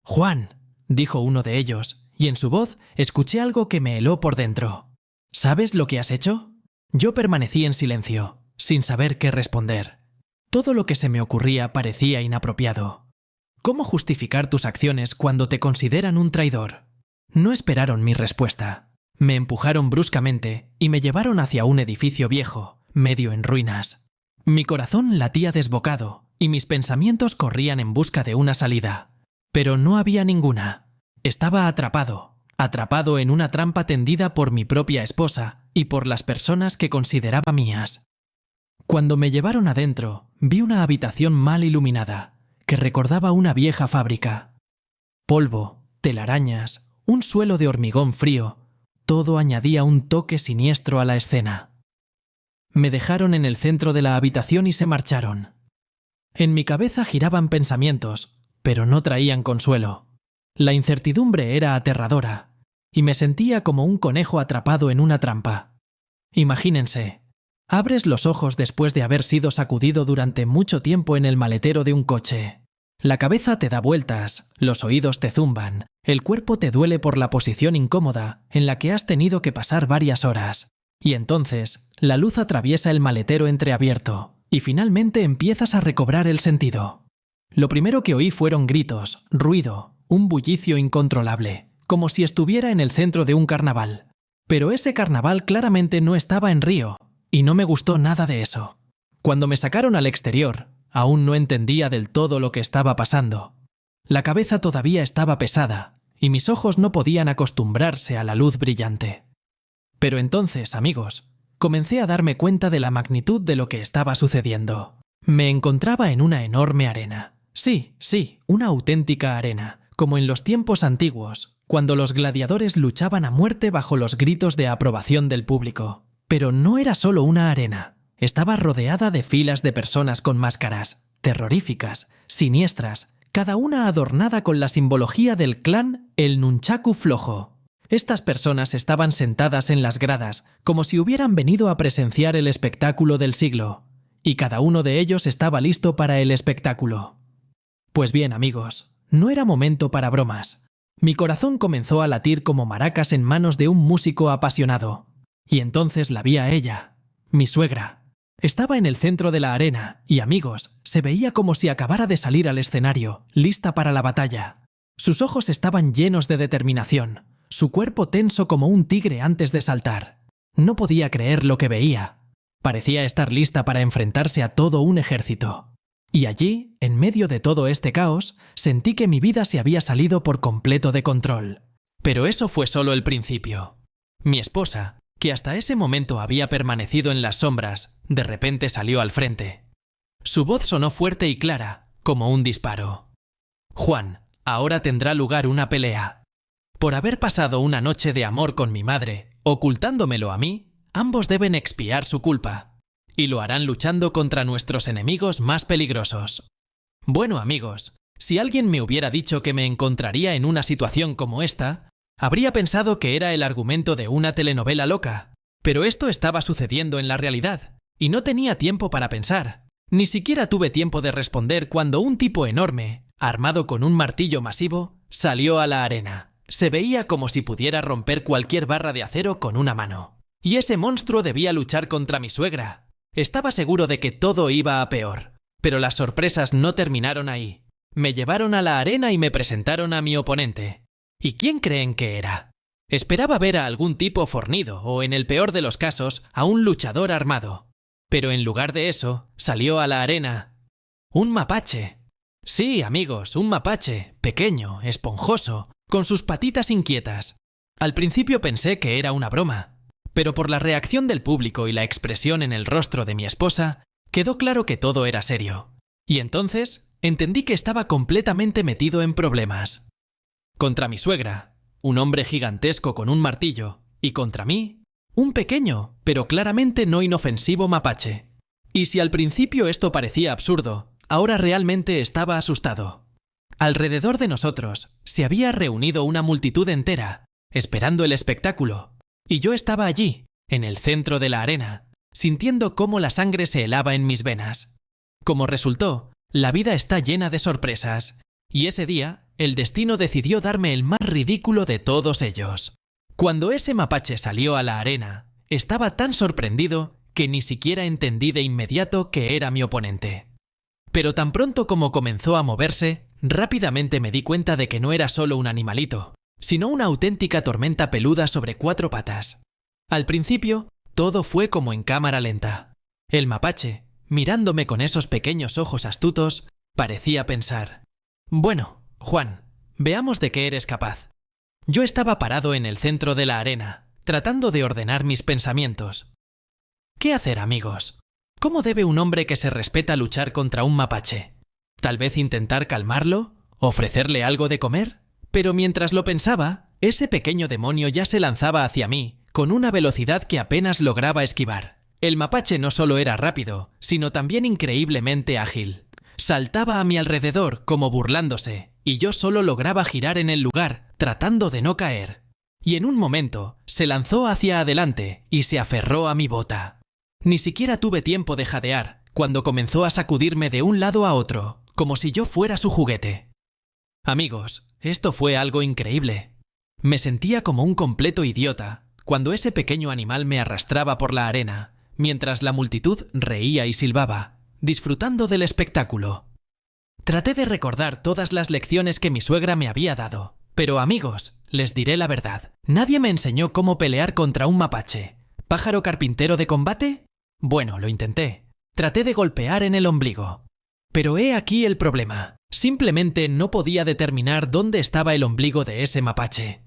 «Juan», dijo uno de ellos, y en su voz escuché algo que me heló por dentro. «¿Sabes lo que has hecho?». Yo permanecí en silencio, sin saber qué responder. Todo lo que se me ocurría parecía inapropiado. ¿Cómo justificar tus acciones cuando te consideran un traidor? No esperaron mi respuesta. Me empujaron bruscamente y me llevaron hacia un edificio viejo, medio en ruinas. Mi corazón latía desbocado y mis pensamientos corrían en busca de una salida. Pero no había ninguna. Estaba atrapado en una trampa tendida por mi propia esposa y por las personas que consideraba mías. Cuando me llevaron adentro, vi una habitación mal iluminada, que recordaba una vieja fábrica. Polvo, telarañas, un suelo de hormigón frío, todo añadía un toque siniestro a la escena. Me dejaron en el centro de la habitación y se marcharon. En mi cabeza giraban pensamientos, pero no traían consuelo. La incertidumbre era aterradora, y me sentía como un conejo atrapado en una trampa. Imagínense, abres los ojos después de haber sido sacudido durante mucho tiempo en el maletero de un coche. La cabeza te da vueltas, los oídos te zumban, el cuerpo te duele por la posición incómoda en la que has tenido que pasar varias horas. Y entonces, la luz atraviesa el maletero entreabierto, y finalmente empiezas a recobrar el sentido. Lo primero que oí fueron gritos, ruido, un bullicio incontrolable, como si estuviera en el centro de un carnaval. Pero ese carnaval claramente no estaba en Río, y no me gustó nada de eso. Cuando me sacaron al exterior, aún no entendía del todo lo que estaba pasando. La cabeza todavía estaba pesada, y mis ojos no podían acostumbrarse a la luz brillante. Pero entonces, amigos, comencé a darme cuenta de la magnitud de lo que estaba sucediendo. Me encontraba en una enorme arena. Sí, una auténtica arena, como en los tiempos antiguos, cuando los gladiadores luchaban a muerte bajo los gritos de aprobación del público. Pero no era solo una arena. Estaba rodeada de filas de personas con máscaras, terroríficas, siniestras, cada una adornada con la simbología del clan el Nunchaku Flojo. Estas personas estaban sentadas en las gradas, como si hubieran venido a presenciar el espectáculo del siglo, y cada uno de ellos estaba listo para el espectáculo. Pues bien, amigos, no era momento para bromas. Mi corazón comenzó a latir como maracas en manos de un músico apasionado. Y entonces la vi a ella, mi suegra. Estaba en el centro de la arena y, amigos, se veía como si acabara de salir al escenario, lista para la batalla. Sus ojos estaban llenos de determinación, su cuerpo tenso como un tigre antes de saltar. No podía creer lo que veía. Parecía estar lista para enfrentarse a todo un ejército. Y allí, en medio de todo este caos, sentí que mi vida se había salido por completo de control. Pero eso fue solo el principio. Mi esposa, que hasta ese momento había permanecido en las sombras, de repente salió al frente. Su voz sonó fuerte y clara, como un disparo. «Juan, ahora tendrá lugar una pelea. Por haber pasado una noche de amor con mi madre, ocultándomelo a mí, ambos deben expiar su culpa. Y lo harán luchando contra nuestros enemigos más peligrosos». Bueno, amigos, si alguien me hubiera dicho que me encontraría en una situación como esta, habría pensado que era el argumento de una telenovela loca. Pero esto estaba sucediendo en la realidad, y no tenía tiempo para pensar. Ni siquiera tuve tiempo de responder cuando un tipo enorme, armado con un martillo masivo, salió a la arena. Se veía como si pudiera romper cualquier barra de acero con una mano. Y ese monstruo debía luchar contra mi suegra. Estaba seguro de que todo iba a peor. Pero las sorpresas no terminaron ahí. Me llevaron a la arena y me presentaron a mi oponente. ¿Y quién creen que era? Esperaba ver a algún tipo fornido o, en el peor de los casos, a un luchador armado. Pero en lugar de eso, salió a la arena un mapache. Sí, amigos, un mapache, pequeño, esponjoso, con sus patitas inquietas. Al principio pensé que era una broma, pero por la reacción del público y la expresión en el rostro de mi esposa, quedó claro que todo era serio. Y entonces entendí que estaba completamente metido en problemas. Contra mi suegra, un hombre gigantesco con un martillo, y contra mí, un pequeño, pero claramente no inofensivo mapache. Y si al principio esto parecía absurdo, ahora realmente estaba asustado. Alrededor de nosotros se había reunido una multitud entera, esperando el espectáculo, y yo estaba allí, en el centro de la arena, sintiendo cómo la sangre se helaba en mis venas. Como resultó, la vida está llena de sorpresas, y ese día el destino decidió darme el más ridículo de todos ellos. Cuando ese mapache salió a la arena, estaba tan sorprendido que ni siquiera entendí de inmediato que era mi oponente. Pero tan pronto como comenzó a moverse, rápidamente me di cuenta de que no era solo un animalito, sino una auténtica tormenta peluda sobre 4 patas. Al principio, todo fue como en cámara lenta. El mapache, mirándome con esos pequeños ojos astutos, parecía pensar: «Bueno, Juan, veamos de qué eres capaz». Yo estaba parado en el centro de la arena, tratando de ordenar mis pensamientos. ¿Qué hacer, amigos? ¿Cómo debe un hombre que se respeta luchar contra un mapache? ¿Tal vez intentar calmarlo? ¿Ofrecerle algo de comer? Pero mientras lo pensaba, ese pequeño demonio ya se lanzaba hacia mí, con una velocidad que apenas lograba esquivar. El mapache no solo era rápido, sino también increíblemente ágil. Saltaba a mi alrededor como burlándose, y yo solo lograba girar en el lugar, tratando de no caer. Y en un momento se lanzó hacia adelante y se aferró a mi bota. Ni siquiera tuve tiempo de jadear cuando comenzó a sacudirme de un lado a otro, como si yo fuera su juguete. Amigos, esto fue algo increíble. Me sentía como un completo idiota cuando ese pequeño animal me arrastraba por la arena, mientras la multitud reía y silbaba, disfrutando del espectáculo. Traté de recordar todas las lecciones que mi suegra me había dado, pero amigos, les diré la verdad, nadie me enseñó cómo pelear contra un mapache. ¿Pájaro carpintero de combate? Bueno, lo intenté. Traté de golpear en el ombligo. Pero he aquí el problema. Simplemente no podía determinar dónde estaba el ombligo de ese mapache.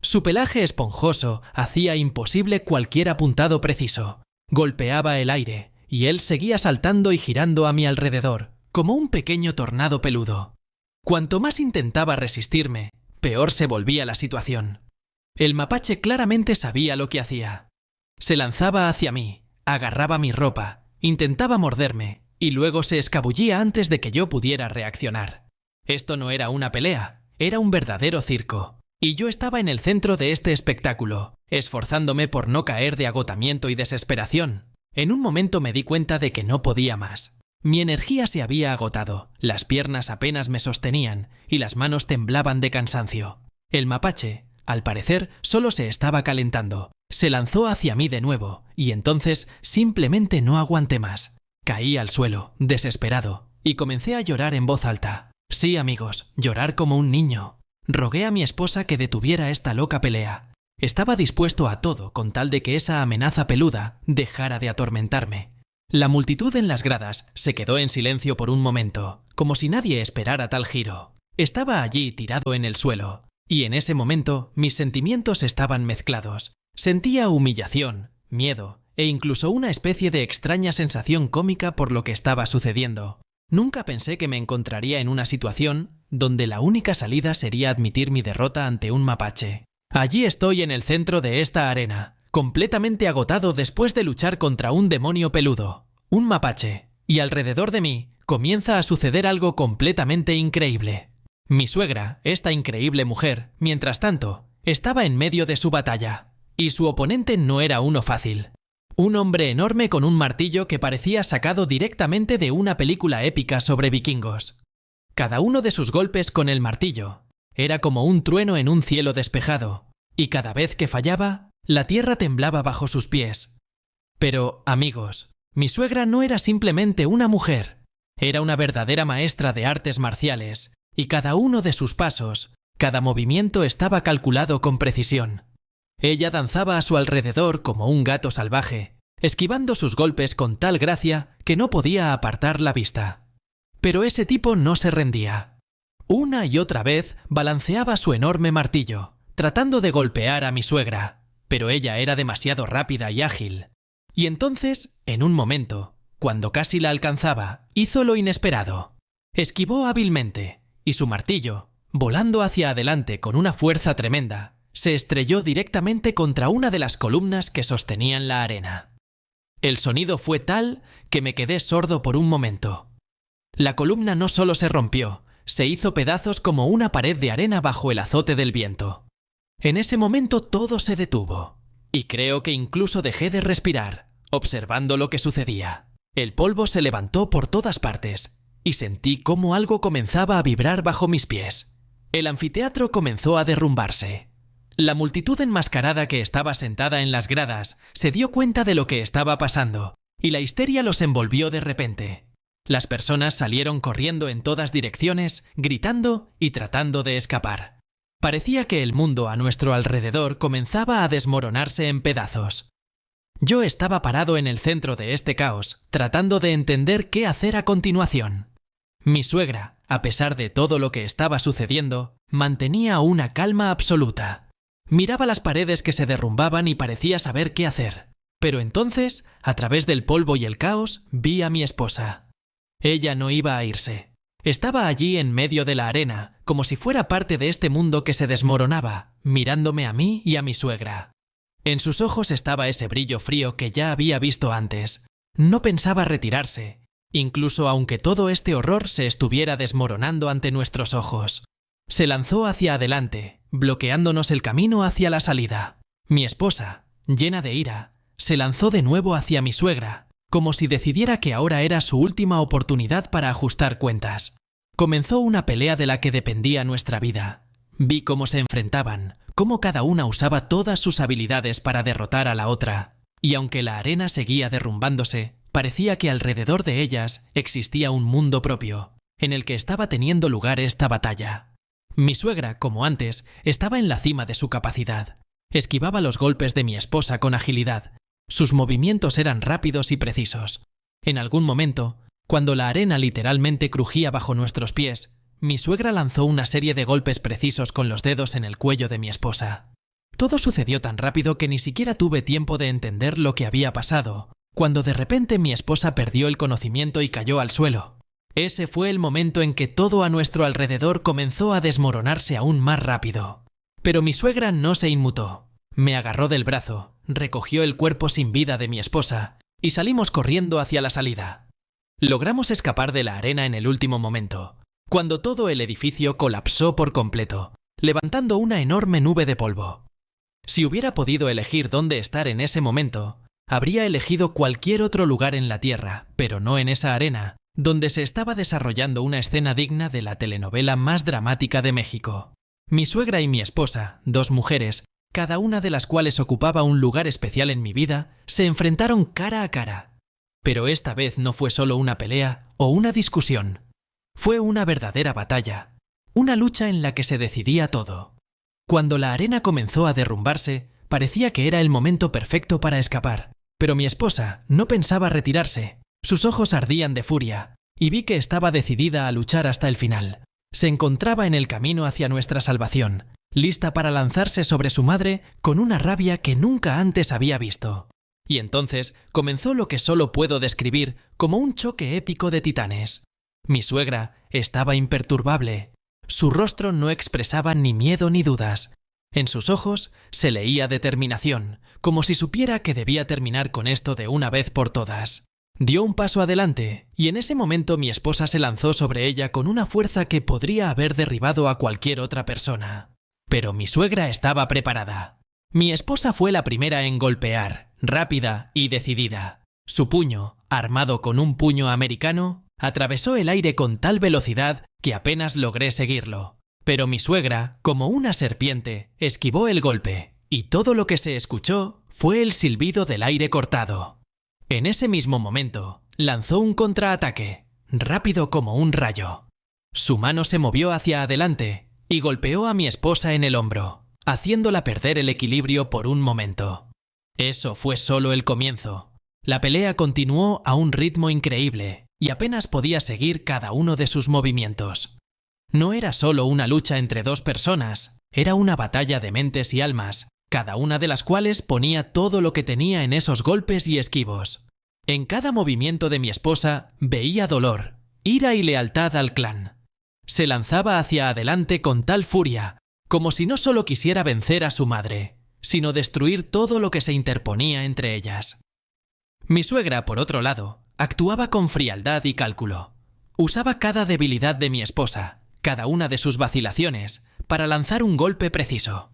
Su pelaje esponjoso hacía imposible cualquier apuntado preciso. Golpeaba el aire, y él seguía saltando y girando a mi alrededor, como un pequeño tornado peludo. Cuanto más intentaba resistirme, peor se volvía la situación. El mapache claramente sabía lo que hacía. Se lanzaba hacia mí, agarraba mi ropa, intentaba morderme, y luego se escabullía antes de que yo pudiera reaccionar. Esto no era una pelea, era un verdadero circo. Y yo estaba en el centro de este espectáculo, esforzándome por no caer de agotamiento y desesperación. En un momento me di cuenta de que no podía más. Mi energía se había agotado, las piernas apenas me sostenían y las manos temblaban de cansancio. El mapache, al parecer, solo se estaba calentando. Se lanzó hacia mí de nuevo y entonces simplemente no aguanté más. Caí al suelo, desesperado, y comencé a llorar en voz alta. Sí, amigos, llorar como un niño. Rogué a mi esposa que detuviera esta loca pelea. Estaba dispuesto a todo con tal de que esa amenaza peluda dejara de atormentarme. La multitud en las gradas se quedó en silencio por un momento, como si nadie esperara tal giro. Estaba allí tirado en el suelo, y en ese momento mis sentimientos estaban mezclados. Sentía humillación, miedo e incluso una especie de extraña sensación cómica por lo que estaba sucediendo. Nunca pensé que me encontraría en una situación donde la única salida sería admitir mi derrota ante un mapache. Allí estoy en el centro de esta arena, completamente agotado después de luchar contra un demonio peludo, un mapache, y alrededor de mí comienza a suceder algo completamente increíble. Mi suegra, esta increíble mujer, mientras tanto, estaba en medio de su batalla, y su oponente no era uno fácil. Un hombre enorme con un martillo que parecía sacado directamente de una película épica sobre vikingos. Cada uno de sus golpes con el martillo era como un trueno en un cielo despejado, y cada vez que fallaba, la tierra temblaba bajo sus pies. Pero, amigos, mi suegra no era simplemente una mujer, era una verdadera maestra de artes marciales, y cada uno de sus pasos, cada movimiento estaba calculado con precisión. Ella danzaba a su alrededor como un gato salvaje, esquivando sus golpes con tal gracia que no podía apartar la vista. Pero ese tipo no se rendía. Una y otra vez balanceaba su enorme martillo, tratando de golpear a mi suegra, pero ella era demasiado rápida y ágil. Y entonces, en un momento, cuando casi la alcanzaba, hizo lo inesperado. Esquivó hábilmente, y su martillo, volando hacia adelante con una fuerza tremenda, se estrelló directamente contra una de las columnas que sostenían la arena. El sonido fue tal que me quedé sordo por un momento. La columna no solo se rompió, se hizo pedazos como una pared de arena bajo el azote del viento. En ese momento todo se detuvo, y creo que incluso dejé de respirar, observando lo que sucedía. El polvo se levantó por todas partes, y sentí cómo algo comenzaba a vibrar bajo mis pies. El anfiteatro comenzó a derrumbarse. La multitud enmascarada que estaba sentada en las gradas se dio cuenta de lo que estaba pasando, y la histeria los envolvió de repente. Las personas salieron corriendo en todas direcciones, gritando y tratando de escapar. Parecía que el mundo a nuestro alrededor comenzaba a desmoronarse en pedazos. Yo estaba parado en el centro de este caos, tratando de entender qué hacer a continuación. Mi suegra, a pesar de todo lo que estaba sucediendo, mantenía una calma absoluta. Miraba las paredes que se derrumbaban y parecía saber qué hacer. Pero entonces, a través del polvo y el caos, vi a mi esposa. Ella no iba a irse. Estaba allí en medio de la arena, como si fuera parte de este mundo que se desmoronaba, mirándome a mí y a mi suegra. En sus ojos estaba ese brillo frío que ya había visto antes. No pensaba retirarse, incluso aunque todo este horror se estuviera desmoronando ante nuestros ojos. Se lanzó hacia adelante, bloqueándonos el camino hacia la salida. Mi esposa, llena de ira, se lanzó de nuevo hacia mi suegra, como si decidiera que ahora era su última oportunidad para ajustar cuentas. Comenzó una pelea de la que dependía nuestra vida. Vi cómo se enfrentaban, cómo cada una usaba todas sus habilidades para derrotar a la otra, y aunque la arena seguía derrumbándose, parecía que alrededor de ellas existía un mundo propio, en el que estaba teniendo lugar esta batalla. Mi suegra, como antes, estaba en la cima de su capacidad. Esquivaba los golpes de mi esposa con agilidad. Sus movimientos eran rápidos y precisos. En algún momento, cuando la arena literalmente crujía bajo nuestros pies, mi suegra lanzó una serie de golpes precisos con los dedos en el cuello de mi esposa. Todo sucedió tan rápido que ni siquiera tuve tiempo de entender lo que había pasado, cuando de repente mi esposa perdió el conocimiento y cayó al suelo. Ese fue el momento en que todo a nuestro alrededor comenzó a desmoronarse aún más rápido. Pero mi suegra no se inmutó. Me agarró del brazo, recogió el cuerpo sin vida de mi esposa y salimos corriendo hacia la salida. Logramos escapar de la arena en el último momento, cuando todo el edificio colapsó por completo, levantando una enorme nube de polvo. Si hubiera podido elegir dónde estar en ese momento, habría elegido cualquier otro lugar en la Tierra, pero no en esa arena, donde se estaba desarrollando una escena digna de la telenovela más dramática de México. Mi suegra y mi esposa, dos mujeres, cada una de las cuales ocupaba un lugar especial en mi vida, se enfrentaron cara a cara. Pero esta vez no fue solo una pelea o una discusión. Fue una verdadera batalla, una lucha en la que se decidía todo. Cuando la arena comenzó a derrumbarse, parecía que era el momento perfecto para escapar, pero mi esposa no pensaba retirarse. Sus ojos ardían de furia, y vi que estaba decidida a luchar hasta el final. Se encontraba en el camino hacia nuestra salvación, lista para lanzarse sobre su madre con una rabia que nunca antes había visto. Y entonces comenzó lo que solo puedo describir como un choque épico de titanes. Mi suegra estaba imperturbable. Su rostro no expresaba ni miedo ni dudas. En sus ojos se leía determinación, como si supiera que debía terminar con esto de una vez por todas. Dio un paso adelante, y en ese momento mi esposa se lanzó sobre ella con una fuerza que podría haber derribado a cualquier otra persona. Pero mi suegra estaba preparada. Mi esposa fue la primera en golpear, rápida y decidida. Su puño, armado con un puño americano, atravesó el aire con tal velocidad que apenas logré seguirlo. Pero mi suegra, como una serpiente, esquivó el golpe, y todo lo que se escuchó fue el silbido del aire cortado. En ese mismo momento, lanzó un contraataque, rápido como un rayo. Su mano se movió hacia adelante y golpeó a mi esposa en el hombro, haciéndola perder el equilibrio por un momento. Eso fue solo el comienzo. La pelea continuó a un ritmo increíble y apenas podía seguir cada uno de sus movimientos. No era solo una lucha entre dos personas, era una batalla de mentes y almas, cada una de las cuales ponía todo lo que tenía en esos golpes y esquivos. En cada movimiento de mi esposa veía dolor, ira y lealtad al clan. Se lanzaba hacia adelante con tal furia, como si no solo quisiera vencer a su madre, sino destruir todo lo que se interponía entre ellas. Mi suegra, por otro lado, actuaba con frialdad y cálculo. Usaba cada debilidad de mi esposa, cada una de sus vacilaciones, para lanzar un golpe preciso.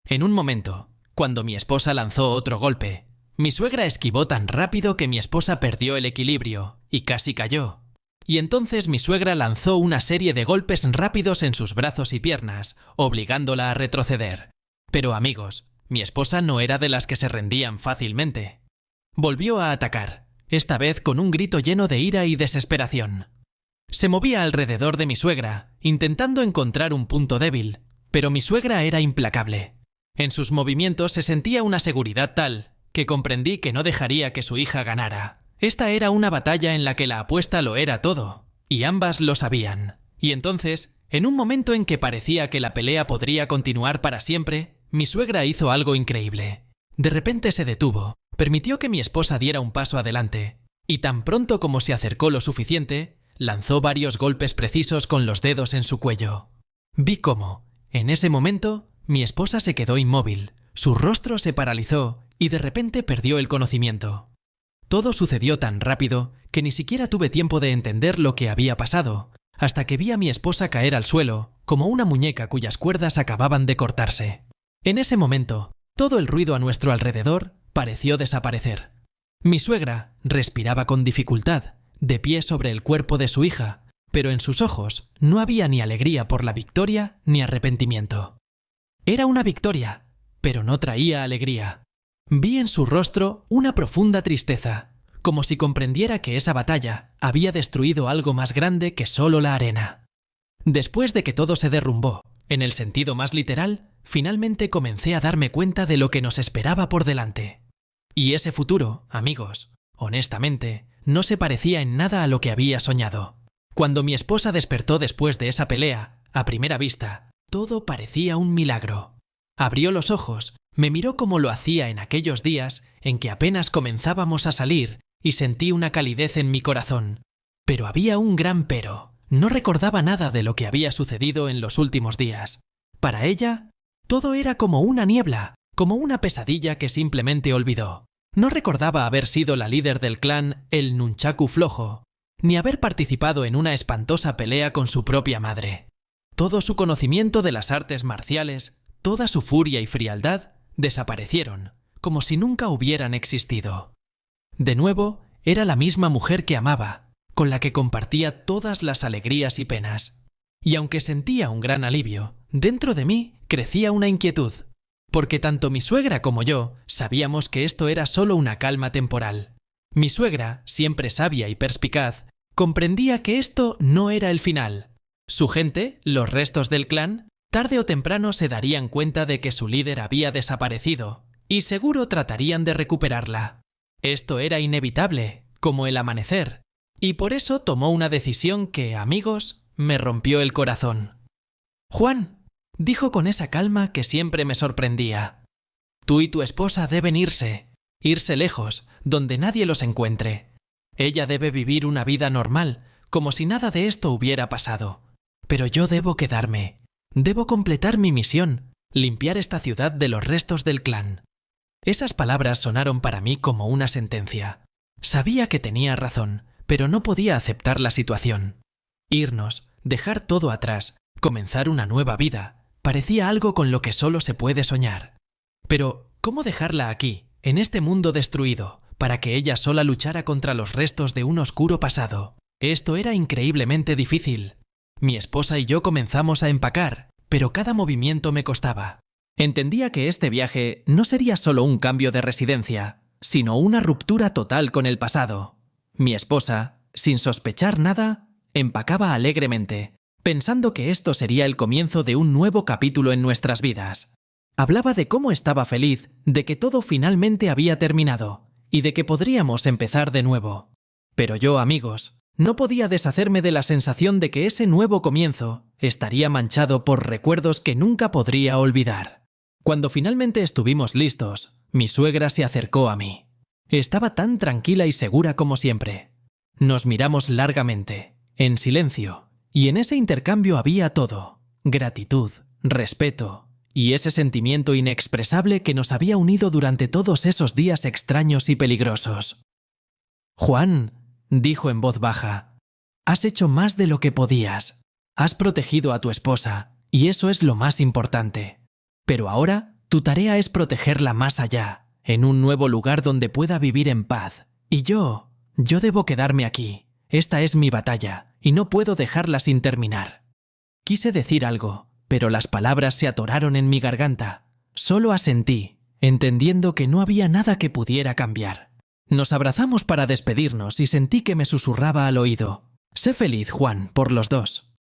En un momento, cuando mi esposa lanzó otro golpe, mi suegra esquivó tan rápido que mi esposa perdió el equilibrio y casi cayó. Y entonces mi suegra lanzó una serie de golpes rápidos en sus brazos y piernas, obligándola a retroceder. Pero amigos, mi esposa no era de las que se rendían fácilmente. Volvió a atacar, esta vez con un grito lleno de ira y desesperación. Se movía alrededor de mi suegra, intentando encontrar un punto débil, pero mi suegra era implacable. En sus movimientos se sentía una seguridad tal que comprendí que no dejaría que su hija ganara. Esta era una batalla en la que la apuesta lo era todo, y ambas lo sabían. Y entonces, en un momento en que parecía que la pelea podría continuar para siempre, mi suegra hizo algo increíble. De repente se detuvo, permitió que mi esposa diera un paso adelante, y tan pronto como se acercó lo suficiente, lanzó varios golpes precisos con los dedos en su cuello. Vi cómo, en ese momento, mi esposa se quedó inmóvil, su rostro se paralizó y de repente perdió el conocimiento. Todo sucedió tan rápido que ni siquiera tuve tiempo de entender lo que había pasado, hasta que vi a mi esposa caer al suelo, como una muñeca cuyas cuerdas acababan de cortarse. En ese momento, todo el ruido a nuestro alrededor pareció desaparecer. Mi suegra respiraba con dificultad, de pie sobre el cuerpo de su hija, pero en sus ojos no había ni alegría por la victoria ni arrepentimiento. Era una victoria, pero no traía alegría. Vi en su rostro una profunda tristeza, como si comprendiera que esa batalla había destruido algo más grande que solo la arena. Después de que todo se derrumbó, en el sentido más literal, finalmente comencé a darme cuenta de lo que nos esperaba por delante. Y ese futuro, amigos, honestamente, no se parecía en nada a lo que había soñado. Cuando mi esposa despertó después de esa pelea, a primera vista, todo parecía un milagro. Abrió los ojos, me miró como lo hacía en aquellos días en que apenas comenzábamos a salir y sentí una calidez en mi corazón. Pero había un gran pero. No recordaba nada de lo que había sucedido en los últimos días. Para ella, todo era como una niebla, como una pesadilla que simplemente olvidó. No recordaba haber sido la líder del clan el Nunchaku Flojo, ni haber participado en una espantosa pelea con su propia madre. Todo su conocimiento de las artes marciales, toda su furia y frialdad, desaparecieron, como si nunca hubieran existido. De nuevo, era la misma mujer que amaba, con la que compartía todas las alegrías y penas. Y aunque sentía un gran alivio, dentro de mí crecía una inquietud, porque tanto mi suegra como yo sabíamos que esto era solo una calma temporal. Mi suegra, siempre sabia y perspicaz, comprendía que esto no era el final. Su gente, los restos del clan, tarde o temprano se darían cuenta de que su líder había desaparecido, y seguro tratarían de recuperarla. Esto era inevitable, como el amanecer, y por eso tomó una decisión que, amigos, me rompió el corazón. «Juan», dijo con esa calma que siempre me sorprendía, «tú y tu esposa deben irse lejos, donde nadie los encuentre. Ella debe vivir una vida normal, como si nada de esto hubiera pasado. Pero yo debo quedarme. Debo completar mi misión, limpiar esta ciudad de los restos del clan». Esas palabras sonaron para mí como una sentencia. Sabía que tenía razón, pero no podía aceptar la situación. Irnos, dejar todo atrás, comenzar una nueva vida, parecía algo con lo que solo se puede soñar. Pero, ¿cómo dejarla aquí, en este mundo destruido, para que ella sola luchara contra los restos de un oscuro pasado? Esto era increíblemente difícil. Mi esposa y yo comenzamos a empacar, pero cada movimiento me costaba. Entendía que este viaje no sería solo un cambio de residencia, sino una ruptura total con el pasado. Mi esposa, sin sospechar nada, empacaba alegremente, pensando que esto sería el comienzo de un nuevo capítulo en nuestras vidas. Hablaba de cómo estaba feliz, de que todo finalmente había terminado, y de que podríamos empezar de nuevo. Pero yo, amigos, no podía deshacerme de la sensación de que ese nuevo comienzo estaría manchado por recuerdos que nunca podría olvidar. Cuando finalmente estuvimos listos, mi suegra se acercó a mí. Estaba tan tranquila y segura como siempre. Nos miramos largamente, en silencio, y en ese intercambio había todo: gratitud, respeto y ese sentimiento inexpresable que nos había unido durante todos esos días extraños y peligrosos. «Juan», dijo en voz baja, «has hecho más de lo que podías. Has protegido a tu esposa, y eso es lo más importante. Pero ahora tu tarea es protegerla más allá, en un nuevo lugar donde pueda vivir en paz. Y yo debo quedarme aquí. Esta es mi batalla, y no puedo dejarla sin terminar». Quise decir algo, pero las palabras se atoraron en mi garganta. Solo asentí, entendiendo que no había nada que pudiera cambiar. Nos abrazamos para despedirnos y sentí que me susurraba al oído: «Sé feliz, Juan, por los dos».